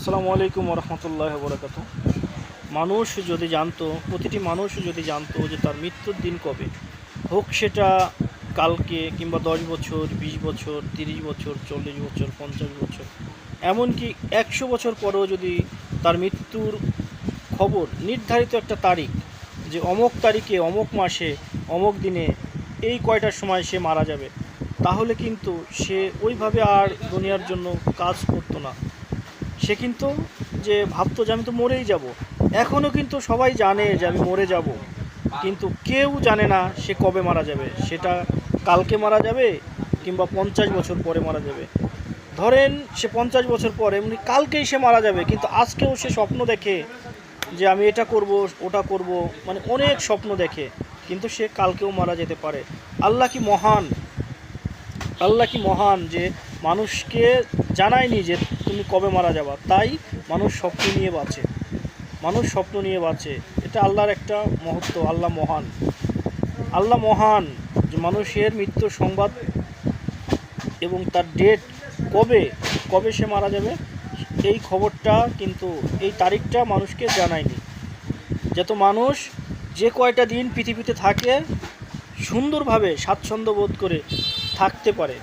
আসসালামু আলাইকুম রহমতুল্লাহ বরকাত। মানুষ যদি জানতো, প্রতিটি মানুষ যদি জানতো যে তার মৃত্যুর দিন কবে, হোক সেটা কালকে কিংবা 10 বছর, 20 বছর, 30 বছর, 40 বছর, 50 বছর, এমনকি 100 বছর পরেও যদি তার মৃত্যুর খবর নির্ধারিত একটা তারিখ, যে অমুক তারিখে অমুক মাসে অমুক দিনে এই কয়টার সময় সে মারা যাবে, তাহলে কিন্তু সে ওইভাবে আর দুনিয়ার জন্য কাজ করতো না। সে কিন্তু যে ভাবতো যে আমি তো মরেই যাব। এখনও কিন্তু সবাই জানে যে আমি মরে যাব, কিন্তু কেউ জানে না সে কবে মারা যাবে। সেটা কালকে মারা যাবে কিংবা 50 বছর পরে মারা যাবে। ধরেন সে 50 বছর পরে, এমনি কালকেই সে মারা যাবে, কিন্তু আজকেও সে স্বপ্ন দেখে যে আমি এটা করব, ওটা করব, মানে অনেক স্বপ্ন দেখে, কিন্তু সে কালকেও মারা যেতে পারে। আল্লাহ কি মহান! আল্লাহ কি মহান যে মানুষকে জানায়নি যে তুমি কবে মারা যাবা, তাই মানুষ স্বপ্ন নিয়ে বাঁচে। মানুষ স্বপ্ন নিয়ে বাঁচে, এটা আল্লাহর একটা মহত্ব। আল্লাহ মহান, আল্লাহ মহান যে মানুষের মৃত্যুর সংবাদ এবং তার ডেট, কবে কবে সে মারা যাবে, এই খবরটা কিন্তু, এই তারিখটা মানুষকে জানায়নি, যাতে মানুষ যে কয়টা দিন পৃথিবীতে থাকে সুন্দরভাবে স্বাচ্ছন্দ্য বোধ করে থাকতে পারে।